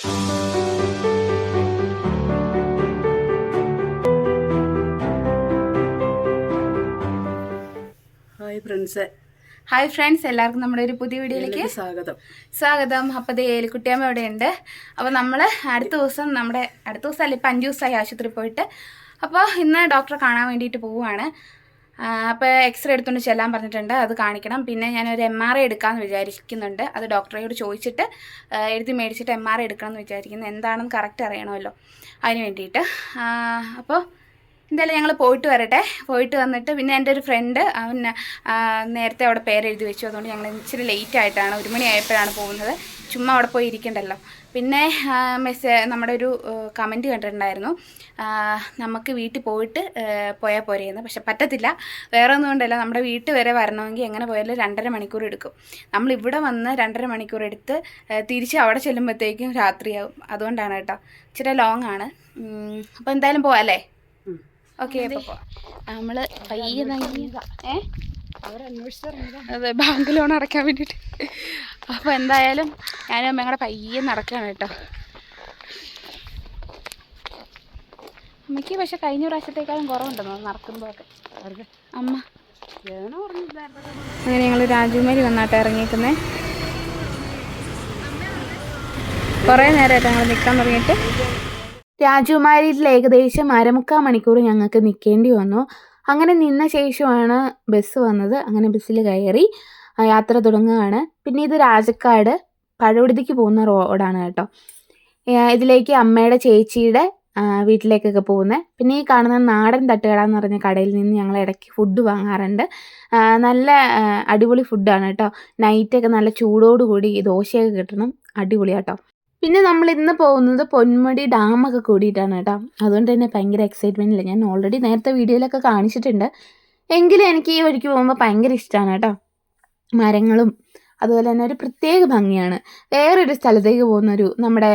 Hi friends, എല്ലാവർക്കും നമ്മുടെ ഒരു പുതിയ വീഡിയോയിലേക്ക് സ്വാഗതം. അപ്പോൾ ഏലിക്കുട്ടിയമ്മ ഇവിടെ ഉണ്ട്. അപ്പോൾ നമ്മൾ അടുത്ത ദിവസം അല്ല, ഇപ്പം 5 ദിവസമായി ആശുപത്രി പോയിട്ട്. അപ്പോൾ ഇന്ന് ഡോക്ടറെ കാണാൻ വേണ്ടിയിട്ട് പോവുകയാണ്. അപ്പോൾ എക്സ്റേ എടുത്തുകൊണ്ട് ചെല്ലാൻ പറഞ്ഞിട്ടുണ്ട്, അത് കാണിക്കണം. പിന്നെ ഞാനൊരു MRI എടുക്കാമെന്ന് വിചാരിക്കുന്നുണ്ട്. അത് ഡോക്ടറോട് ചോദിച്ചിട്ട് എഴുതി മേടിച്ചിട്ട് MRI എടുക്കണം എന്ന് വിചാരിക്കുന്നു. എന്താണെന്ന് കറക്റ്റ് അറിയണമല്ലോ, അതിന് വേണ്ടിയിട്ട്. അപ്പോൾ എന്തായാലും ഞങ്ങൾ പോയിട്ട് വരട്ടെ. പോയിട്ട് വന്നിട്ട് പിന്നെ എൻ്റെ ഒരു ഫ്രണ്ട് അവൻ നേരത്തെ അവിടെ പേരെഴുതി വെച്ചു. അതുകൊണ്ട് ഞങ്ങൾ ഇച്ചിരി ലേറ്റ് ആയിട്ടാണ്, 1 മണി ആയപ്പോഴാണ് പോകുന്നത്. ചുമ്മാ അവിടെ പോയി ഇരിക്കണ്ടല്ലോ. പിന്നെ നമ്മുടെ ഒരു കമൻറ്റ് കണ്ടിട്ടുണ്ടായിരുന്നു, നമുക്ക് വീട്ടിൽ പോയിട്ട് പോയാൽ പോരെയെന്ന്. പക്ഷെ പറ്റത്തില്ല. വേറെ ഒന്നും കൊണ്ടല്ല, നമ്മുടെ വീട്ടിൽ വരെ വരണമെങ്കിൽ എങ്ങനെ പോയാലും 2.5 മണിക്കൂർ എടുക്കും. നമ്മളിവിടെ വന്ന് 2.5 മണിക്കൂർ എടുത്ത് തിരിച്ച് അവിടെ ചെല്ലുമ്പോഴത്തേക്കും രാത്രിയാവും. അതുകൊണ്ടാണ് കേട്ടോ, ഇച്ചിരി ലോങ് ആണ്. അപ്പോൾ എന്തായാലും പോവാം അല്ലേ? ഓക്കെ. അപ്പോൾ നമ്മൾ പയ്യെ അതെ, ബാങ്ക് ലോൺ അടയ്ക്കാൻ വേണ്ടിയിട്ട്. അപ്പോൾ എന്തായാലും ഞാനും അമ്മ ഞങ്ങളുടെ പയ്യെ നടക്കുകയാണ് കേട്ടോ. അമ്മയ്ക്ക് പക്ഷെ കഴിഞ്ഞ പ്രാവശ്യത്തേക്കാളും കുറവുണ്ടെന്നോ നടക്കുമ്പോഴൊക്കെ. അമ്മ അങ്ങനെ ഞങ്ങൾ രാജകുമാരി വന്നാട്ടോ ഇറങ്ങിയേക്കുന്നേ. കുറേ നേരമായിട്ട് ഞങ്ങൾ നിൽക്കാൻ തുടങ്ങിയിട്ട്. രാജകുമാരിയിൽ ഏകദേശം 1/4 മണിക്കൂർ ഞങ്ങൾക്ക് നിൽക്കേണ്ടി വന്നു. അങ്ങനെ നിന്ന ശേഷമാണ് ബസ് വന്നത്. അങ്ങനെ ബസ്സിൽ കയറി യാത്ര തുടങ്ങുകയാണ്. പിന്നെ ഇത് രാജക്കാട് പഴവടുതിക്ക് പോകുന്ന റോഡാണ് കേട്ടോ. ഇതിലേക്ക് അമ്മയുടെ ചേച്ചിയുടെ വീട്ടിലേക്കൊക്കെ പോകുന്നത്. പിന്നെ ഈ കാണുന്ന നാടൻ തട്ടുകട എന്ന് പറഞ്ഞ കടയിൽ നിന്ന് ഞങ്ങൾ ഇടയ്ക്ക് ഫുഡ് വാങ്ങാറുണ്ട്. നല്ല അടിപൊളി ഫുഡാണ് കേട്ടോ. നൈറ്റൊക്കെ നല്ല ചൂടോടുകൂടി ദോശയൊക്കെ കിട്ടണം, അടിപൊളിയാട്ടോ. പിന്നെ നമ്മൾ ഇന്ന് പോകുന്നത് പൊന്മുടി ഡാമൊക്കെ കൂടിയിട്ടാണ് കേട്ടോ. അതുകൊണ്ട് തന്നെ ഭയങ്കര എക്സൈറ്റ്മെൻറ്റില്ല. ഞാൻ ഓൾറെഡി നേരത്തെ വീഡിയോയിലൊക്കെ കാണിച്ചിട്ടുണ്ട്. എങ്കിലും എനിക്ക് ഈ വഴിക്ക് പോകുമ്പോൾ ഭയങ്കര ഇഷ്ടമാണ് കേട്ടോ. മരങ്ങളും അതുപോലെ തന്നെ ഒരു പ്രത്യേക ഭംഗിയാണ്. വേറൊരു സ്ഥലത്തേക്ക് പോകുന്നൊരു നമ്മുടെ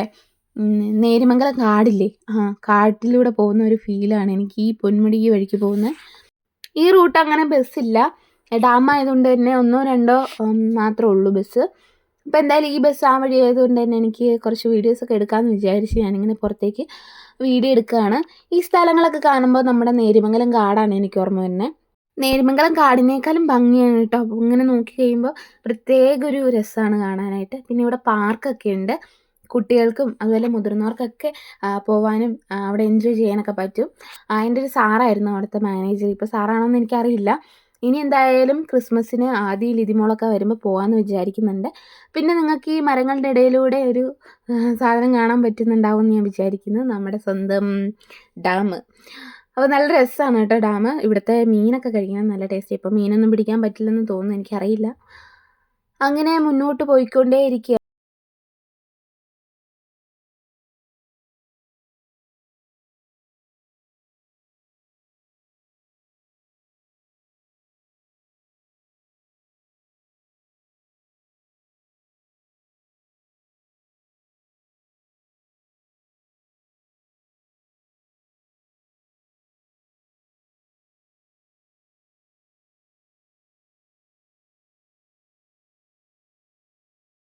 നേരിമംഗലം കാടില്ലേ, കാട്ടിലൂടെ പോകുന്ന ഒരു ഫീലാണ് എനിക്ക് ഈ പൊന്മുടി ഈ വഴിക്ക് പോകുന്നത്. ഈ റൂട്ട് അങ്ങനെ ബസ്സില്ല, ഡാം ആയതുകൊണ്ട് തന്നെ 1 2 മാത്രമേ ഉള്ളൂ ബസ്. അപ്പോൾ എന്തായാലും ഈ ബസ് ആ വഴി ആയതുകൊണ്ട് തന്നെ എനിക്ക് കുറച്ച് വീഡിയോസൊക്കെ എടുക്കാമെന്ന് വിചാരിച്ച് ഞാനിങ്ങനെ പുറത്തേക്ക് വീഡിയോ എടുക്കുകയാണ്. ഈ സ്ഥലങ്ങളൊക്കെ കാണുമ്പോൾ നമ്മുടെ നേരിമംഗലം കാടാണ് എനിക്ക് ഓർമ്മ വരുന്നത്. നേരിമംഗലം കാടിനേക്കാളും ഭംഗിയാണ് കേട്ടോ. അപ്പോൾ ഇങ്ങനെ നോക്കി കഴിയുമ്പോൾ പ്രത്യേക ഒരു രസമാണ് കാണാനായിട്ട്. പിന്നെ ഇവിടെ പാർക്കൊക്കെ ഉണ്ട്, കുട്ടികൾക്കും അതുപോലെ മുതിർന്നവർക്കൊക്കെ പോകാനും അവിടെ എൻജോയ് ചെയ്യാനൊക്കെ പറ്റും. എൻ്റെ ഒരു സാറായിരുന്നു അവിടുത്തെ മാനേജർ. ഇപ്പോൾ സാറാണോന്ന് എനിക്കറിയില്ല. ഇനി എന്തായാലും ക്രിസ്മസിന് ആദ്യം ലിതിമോളൊക്കെ വരുമ്പോൾ പോകാമെന്ന് വിചാരിക്കുന്നുണ്ട്. പിന്നെ നിങ്ങൾക്ക് ഈ മരങ്ങളുടെ ഇടയിലൂടെ ഒരു സാധനം കാണാൻ പറ്റുന്നുണ്ടാവും എന്ന് ഞാൻ വിചാരിക്കുന്നു, നമ്മുടെ സ്വന്തം ഡാം. അപ്പോൾ നല്ല രസമാണ് കേട്ടോ ഡാം. ഇവിടുത്തെ മീനൊക്കെ കഴിക്കാൻ നല്ല ടേസ്റ്റ്. ഇപ്പോൾ മീനൊന്നും പിടിക്കാൻ പറ്റില്ലെന്ന് തോന്നുന്നു, എനിക്കറിയില്ല. അങ്ങനെ മുന്നോട്ട് പോയിക്കൊണ്ടേ ഇരിക്കുക.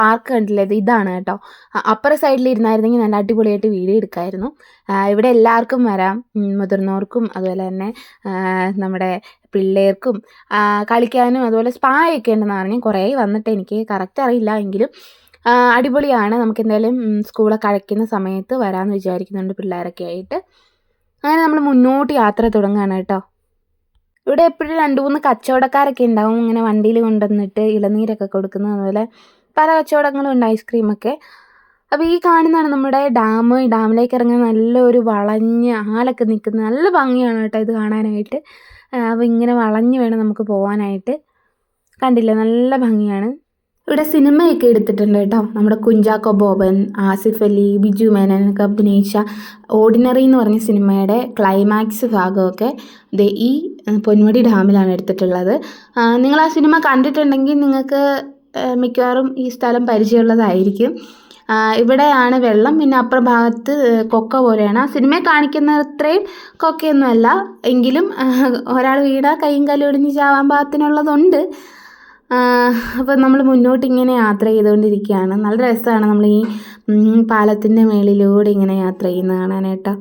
പാർക്ക് കണ്ടില്ലേ, ഇതാണ് കേട്ടോ. അപ്പുറ സൈഡിൽ ഇരുന്നായിരുന്നെങ്കിൽ നല്ല അടിപൊളിയായിട്ട് വീഡിയോ എടുക്കാമായിരുന്നു. ഇവിടെ എല്ലാവർക്കും വരാം, മുതിർന്നവർക്കും അതുപോലെ തന്നെ നമ്മുടെ പിള്ളേർക്കും കളിക്കാനും. അതുപോലെ സ്പായൊക്കെ ഉണ്ടെന്ന് പറഞ്ഞ് കുറേ വന്നിട്ട് എനിക്ക് കറക്റ്റ് അറിയില്ല, എങ്കിലും അടിപൊളിയാണ്. നമുക്ക് എന്തായാലും സ്കൂളൊക്കെ അടയ്ക്കുന്ന സമയത്ത് വരാമെന്ന് വിചാരിക്കുന്നുണ്ട് പിള്ളേരൊക്കെ ആയിട്ട്. അങ്ങനെ നമ്മൾ മുന്നോട്ട് യാത്ര തുടങ്ങുകയാണ് കേട്ടോ. ഇവിടെ എപ്പോഴും 2-3 കച്ചവടക്കാരൊക്കെ ഉണ്ടാവും, ഇങ്ങനെ വണ്ടിയിൽ കൊണ്ടുവന്നിട്ട് ഇളനീരൊക്കെ കൊടുക്കുന്നത്. അതുപോലെ പല കച്ചവടങ്ങളും ഉണ്ട്, ഐസ്ക്രീമൊക്കെ. അപ്പോൾ ഈ കാണുന്നതാണ് നമ്മുടെ ഡാം. ഈ ഡാമിലേക്ക് ഇറങ്ങാൻ നല്ലൊരു വളഞ്ഞ് ആലൊക്കെ നിൽക്കുന്ന നല്ല ഭംഗിയാണ് കേട്ടോ ഇത് കാണാനായിട്ട്. അപ്പോൾ ഇങ്ങനെ വളഞ്ഞ് വേണം നമുക്ക് പോകാനായിട്ട്. കണ്ടില്ലേ, നല്ല ഭംഗിയാണ്. ഇവിടെ സിനിമയൊക്കെ എടുത്തിട്ടുണ്ട് കേട്ടോ. നമ്മുടെ കുഞ്ചാക്കോ ബോബൻ, ആസിഫ് അലി, ബിജു മേനനൊക്കെ അഭിനയിച്ച ഓർഡിനറി എന്ന് പറഞ്ഞ സിനിമയുടെ ക്ലൈമാക്സ് ഭാഗമൊക്കെ ഈ പൊന്മുടി ഡാമിലാണ് എടുത്തിട്ടുള്ളത്. നിങ്ങൾ ആ സിനിമ കണ്ടിട്ടുണ്ടെങ്കിൽ നിങ്ങൾക്ക് മിക്കവാറും ഈ സ്ഥലം പരിചയമുള്ളതായിരിക്കും. ഇവിടെയാണ് വെള്ളം, പിന്നെ അപ്പുറം ഭാഗത്ത് കൊക്ക പോലെയാണ്. ആ സിനിമയെ കാണിക്കുന്ന അത്രയും കൊക്കയൊന്നുമല്ല, എങ്കിലും ഒരാൾ വീണാൽ കൈയും കാലും ഒടിഞ്ഞ് ചാവാൻ പാകത്തിനുള്ളതുണ്ട്. അപ്പോൾ നമ്മൾ മുന്നോട്ട് ഇങ്ങനെ യാത്ര ചെയ്തുകൊണ്ടിരിക്കുകയാണ്. നല്ല രസമാണ് നമ്മൾ ഈ പാലത്തിൻ്റെ മേളിലൂടെ ഇങ്ങനെ യാത്ര ചെയ്യുന്നത് കാണാനായിട്ടോ.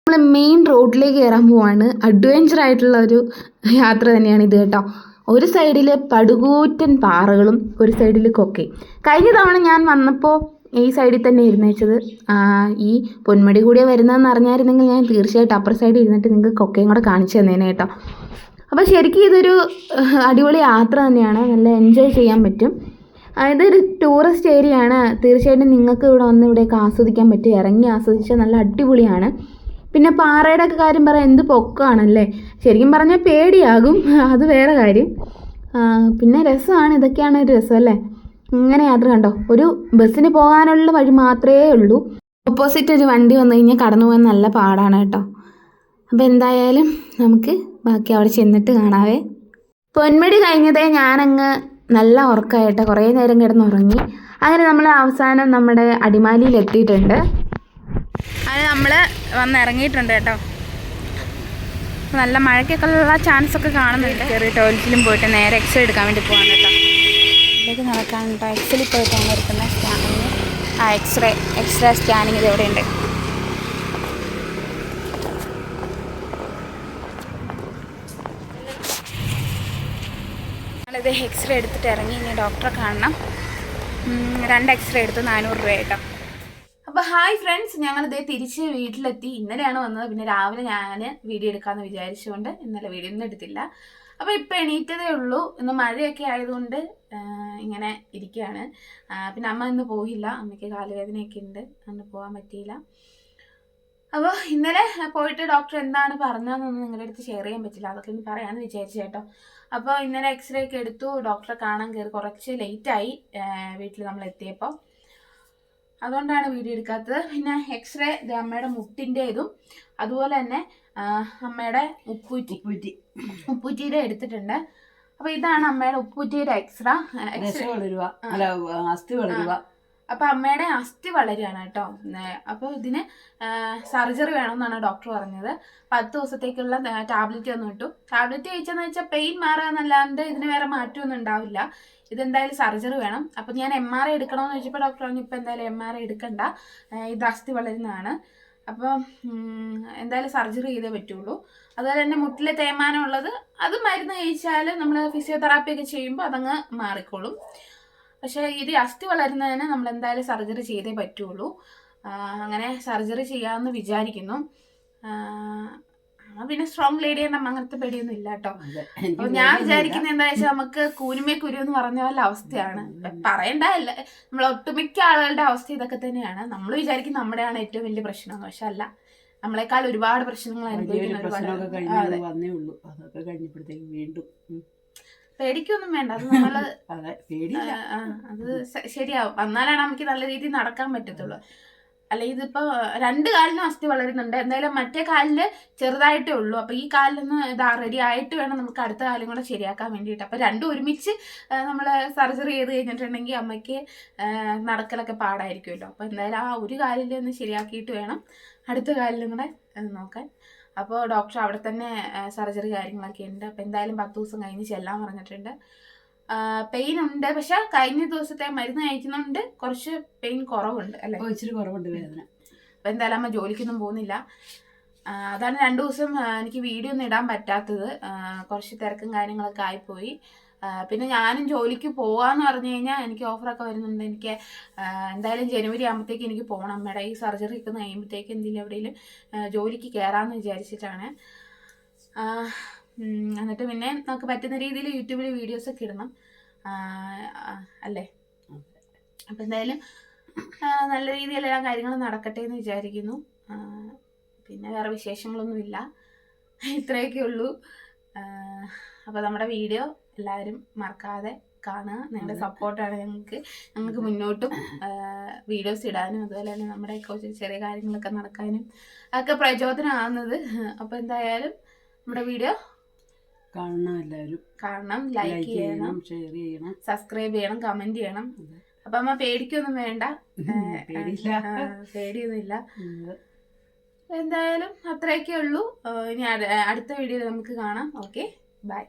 നമ്മൾ മെയിൻ റോഡിലേക്ക് കയറാൻ പോവാണ്. അഡ്വഞ്ചർ ആയിട്ടുള്ള ഒരു യാത്ര തന്നെയാണ് ഇത് കേട്ടോ. ഒരു സൈഡിൽ പടുകൂറ്റൻ പാറകളും ഒരു സൈഡിൽ കൊക്കയും. കഴിഞ്ഞ തവണ ഞാൻ വന്നപ്പോൾ ഈ സൈഡിൽ തന്നെ ഇരുന്നേച്ചത്. ഈ പൊന്മുടി കൂടിയ വരുന്നതെന്ന് അറിഞ്ഞായിരുന്നെങ്കിൽ ഞാൻ തീർച്ചയായിട്ടും അപ്പുറ സൈഡിൽ ഇരുന്നിട്ട് നിങ്ങൾക്ക് കൊക്കയും കൂടെ കാണിച്ചു തന്നേനെ കേട്ടോ. അപ്പോൾ ശരിക്കും ഇതൊരു അടിപൊളി യാത്ര തന്നെയാണ്. നല്ല എൻജോയ് ചെയ്യാൻ പറ്റും. ഇതൊരു ടൂറിസ്റ്റ് ഏരിയ ആണ്. തീർച്ചയായിട്ടും നിങ്ങൾക്ക് ഇവിടെ വന്ന് ഇവിടെയൊക്കെ ആസ്വദിക്കാൻ പറ്റും. ഇറങ്ങി ആസ്വദിച്ചാൽ നല്ല അടിപൊളിയാണ്. പിന്നെ പാറയുടെ ഒക്കെ കാര്യം പറയാം, എന്ത് പൊക്കമാണല്ലേ. ശരിക്കും പറഞ്ഞാൽ പേടിയാകും, അത് വേറെ കാര്യം. പിന്നെ രസമാണ്. ഇതൊക്കെയാണ് ഒരു രസം അല്ലേ. ഇങ്ങനെ യാത്ര കണ്ടോ, ഒരു ബസ്സിന് പോകാനുള്ള വഴി മാത്രമേ ഉള്ളൂ. ഓപ്പോസിറ്റ് ഒരു വണ്ടി വന്നു കഴിഞ്ഞാൽ കടന്നു പോകാൻ നല്ല പാടാണ് കേട്ടോ. അപ്പോൾ എന്തായാലും നമുക്ക് ബാക്കി അവിടെ ചെന്നിട്ട് കാണാവേ. പൊന്മുടി കഴിഞ്ഞതേ ഞാനങ്ങ് നല്ല ഉറക്കമായിട്ട് കുറേ നേരം കിടന്നുറങ്ങി. അങ്ങനെ നമ്മൾ അവസാനം നമ്മുടെ അടിമാലിയിൽ എത്തിയിട്ടുണ്ട്. അത് നമ്മൾ വന്നിറങ്ങിയിട്ടുണ്ട് കേട്ടോ. നല്ല മഴയ്ക്കൊക്കെ ഉള്ള ചാൻസൊക്കെ കാണുന്നുണ്ട്. ചെറിയ ടോയ്ലറ്റിലും പോയിട്ട് നേരെ എക്സ്റേ എടുക്കാൻ വേണ്ടി പോകാൻ കേട്ടോ. ഇതിലേക്ക് നടക്കാൻ കേട്ടോ. എക്സിൽ പോയിട്ടാണ് എടുക്കുന്നത് സ്കാനിങ്. എക്സ്റേ സ്കാനിങ് ഇത് എവിടെയുണ്ട്. ഞങ്ങളിത് എക്സ്റേ എടുത്തിട്ട് ഇറങ്ങി. ഇനി ഡോക്ടറെ കാണണം. 2 എക്സ്റേ എടുത്ത് 400 രൂപ കേട്ടോ. അപ്പോൾ ഹായ് ഫ്രണ്ട്സ്, ഞങ്ങളിതേ തിരിച്ച് വീട്ടിലെത്തി. ഇന്നലെയാണ് വന്നത്. പിന്നെ രാവിലെ ഞാൻ വീഡിയോ എടുക്കാമെന്ന് വിചാരിച്ചുകൊണ്ട് ഇന്നലെ വീഡിയോ ഒന്നും എടുത്തില്ല. അപ്പോൾ ഇപ്പോൾ എണീറ്റതേ ഉള്ളൂ. ഇന്ന് മഴയൊക്കെ ആയതുകൊണ്ട് ഇങ്ങനെ ഇരിക്കുകയാണ്. പിന്നെ അമ്മ ഇന്ന് പോയില്ല. അമ്മയ്ക്ക് കാലുവേദനയൊക്കെ ഉണ്ട്, അന്ന് പോകാൻ പറ്റിയില്ല. അപ്പോൾ ഇന്നലെ പോയിട്ട് ഡോക്ടർ എന്താണ് പറഞ്ഞതെന്നൊന്നും നിങ്ങളുടെ അടുത്ത് ഷെയർ ചെയ്യാൻ പറ്റില്ല. അതൊക്കെ ഒന്ന് പറയാമെന്ന് വിചാരിച്ചു കേട്ടോ. അപ്പോൾ ഇന്നലെ എക്സ്റേ ഒക്കെ എടുത്തു. ഡോക്ടറെ കാണാൻ കയറി കുറച്ച് ലേറ്റായി വീട്ടിൽ നമ്മൾ എത്തിയപ്പോൾ. അതുകൊണ്ടാണ് വീഡിയോ എടുക്കാത്തത്. പിന്നെ എക്സ്റേ അമ്മയുടെ മുട്ടിൻ്റെതും അതുപോലെ തന്നെ അമ്മയുടെ ഉപ്പൂറ്റിയുടെ എടുത്തിട്ടുണ്ട്. അപ്പോൾ ഇതാണ് അമ്മയുടെ ഉപ്പൂറ്റിയുടെ എക്സ്റേ. അപ്പോൾ അമ്മയുടെ അസ്ഥി വളരുകയാണ് കേട്ടോ. അപ്പോൾ ഇതിന് സർജറി വേണമെന്നാണ് ഡോക്ടർ പറഞ്ഞത്. 10 ദിവസത്തേക്കുള്ള ടാബ്ലറ്റ് ഒന്നും ഇട്ടു. ടാബ്ലറ്റ് കഴിച്ചെന്ന് വെച്ചാൽ പെയിൻ മാറാന്നല്ലാണ്ട് ഇതിന് വേറെ മാറ്റമൊന്നും ഉണ്ടാവില്ല. ഇതെന്തായാലും സർജറി വേണം. അപ്പോൾ ഞാൻ MRI എടുക്കണമെന്ന് ചോദിച്ചപ്പോൾ ഡോക്ടർ പറഞ്ഞു ഇപ്പോൾ എന്തായാലും MRI എടുക്കണ്ട, ഇത് അസ്ഥി വളരുന്നതാണ്. അപ്പോൾ എന്തായാലും സർജറി ചെയ്തേ പറ്റുള്ളൂ. അതുപോലെ തന്നെ മുട്ടിലെ തേയ്മാനം ഉള്ളത് അത് മരുന്ന് കഴിച്ചാൽ നമ്മൾ ഫിസിയോതെറാപ്പി ഒക്കെ ചെയ്യുമ്പോൾ അതങ്ങ് മാറിക്കോളും. പക്ഷേ ഇത് അസ്ഥി വളരുന്നതിന് നമ്മൾ എന്തായാലും സർജറി ചെയ്തേ പറ്റുള്ളൂ. അങ്ങനെ സർജറി ചെയ്യാമെന്ന് വിചാരിക്കുന്നു. പിന്നെ സ്ട്രോങ് ലേഡിയുടെ അങ്ങനത്തെ പേടിയൊന്നും ഇല്ല കേട്ടോ. അപ്പൊ ഞാൻ വിചാരിക്കുന്നത് എന്താ വെച്ചാൽ നമുക്ക് കൂനുമേ കുരു എന്ന് പറഞ്ഞ പോലെ അവസ്ഥയാണ്. പറയണ്ടല്ല, നമ്മൾ ഒട്ടുമിക്ക ആളുകളുടെ അവസ്ഥ ഇതൊക്കെ തന്നെയാണ്. നമ്മൾ വിചാരിക്കും നമ്മുടെയാണ് ഏറ്റവും വലിയ പ്രശ്നം, പക്ഷെ അല്ല. നമ്മളെക്കാൾ ഒരുപാട് പ്രശ്നങ്ങൾ പേടിക്കൊന്നും വേണ്ട. അത് നമ്മള് അത് ശരിയാവും. എന്നാലാണ് നമുക്ക് നല്ല രീതിയിൽ നടക്കാൻ പറ്റത്തുള്ളൂ. അല്ല, ഇതിപ്പോ 2 കാലിനും അസ്ഥി വളരുന്നുണ്ട്. എന്തായാലും മറ്റേ കാലില് ചെറുതായിട്ടേ ഉള്ളൂ. അപ്പൊ ഈ കാലിലൊന്ന് റെഡി ആയിട്ട് വേണം നമുക്ക് അടുത്ത കാലം കൂടെ ശരിയാക്കാൻ വേണ്ടിയിട്ട്. അപ്പൊ 2 ഒരുമിച്ച് നമ്മള് സർജറി ചെയ്ത് കഴിഞ്ഞിട്ടുണ്ടെങ്കിൽ അമ്മയ്ക്ക് നടക്കലൊക്കെ പാടായിരിക്കുമല്ലോ. അപ്പൊ എന്തായാലും ആ ഒരു കാലിലൊന്ന് ശരിയാക്കിയിട്ട് വേണം അടുത്ത കാലിലും കൂടെ നോക്കാൻ. അപ്പോൾ ഡോക്ടർ അവിടെ തന്നെ സർജറി കാര്യങ്ങളൊക്കെ ഉണ്ട്. അപ്പോൾ എന്തായാലും 10 ദിവസം കഴിഞ്ഞ് ചെല്ലാൻ പറഞ്ഞിട്ടുണ്ട്. പെയിൻ ഉണ്ട്, പക്ഷെ കഴിഞ്ഞ ദിവസത്തെ മരുന്ന് കഴിക്കുന്നുണ്ട് കുറച്ച് പെയിൻ കുറവുണ്ട് അല്ലേ, ഇച്ചിരി കുറവുണ്ട് വേദന. അപ്പോൾ എന്തായാലും അമ്മ ജോലിക്കൊന്നും പോകുന്നില്ല. അതാണ് 2 ദിവസം എനിക്ക് വീഡിയോ ഒന്നും ഇടാൻ പറ്റാത്തത്. കുറച്ച് തിരക്കും കാര്യങ്ങളൊക്കെ ആയിപ്പോയി. പിന്നെ ഞാനും ജോലിക്ക് പോകാമെന്ന് പറഞ്ഞു കഴിഞ്ഞാൽ എനിക്ക് ഓഫറൊക്കെ വരുന്നുണ്ട്. എനിക്ക് എന്തായാലും ജനുവരി ആകുമ്പോഴത്തേക്ക് എനിക്ക് പോകണം. അമ്മയുടെ ഈ സർജറി ഒക്കെ കഴിയുമ്പോഴത്തേക്ക് എന്തെങ്കിലും എവിടെയെങ്കിലും ജോലിക്ക് കയറാമെന്ന് വിചാരിച്ചിട്ടാണ്. എന്നിട്ട് പിന്നെ നമുക്ക് പറ്റുന്ന രീതിയിൽ യൂട്യൂബിൽ വീഡിയോസൊക്കെ ഇടണം അല്ലേ. അപ്പം എന്തായാലും നല്ല രീതിയിലെല്ലാം കാര്യങ്ങൾ നടക്കട്ടെ എന്ന് വിചാരിക്കുന്നു. പിന്നെ വേറെ വിശേഷങ്ങളൊന്നുമില്ല, ഇത്രയൊക്കെ ഉള്ളൂ. അപ്പോൾ നമ്മുടെ വീഡിയോ എല്ലാവരും മറക്കാതെ കാണുക. നിങ്ങളുടെ സപ്പോർട്ടാണ് ഞങ്ങൾക്ക് മുന്നോട്ടും വീഡിയോസ് ഇടാനും അതുപോലെ തന്നെ നമ്മുടെ കുറച്ച് ചെറിയ കാര്യങ്ങളൊക്കെ നടക്കാനും ഒക്കെ പ്രചോദനമാകുന്നത്. അപ്പോൾ എന്തായാലും നമ്മുടെ വീഡിയോ കാണണം, ലൈക്ക് ചെയ്യണം, ഷെയർ ചെയ്യണം, സബ്സ്ക്രൈബ് ചെയ്യണം, കമന്റ് ചെയ്യണം. അപ്പൊ അമ്മ പേടിക്കൊന്നും വേണ്ട, പേടിയൊന്നുമില്ല. എന്തായാലും അത്രയൊക്കെ ഉള്ളൂ. ഇനി അടുത്ത വീഡിയോയിൽ നമുക്ക് കാണാം. Okay, by.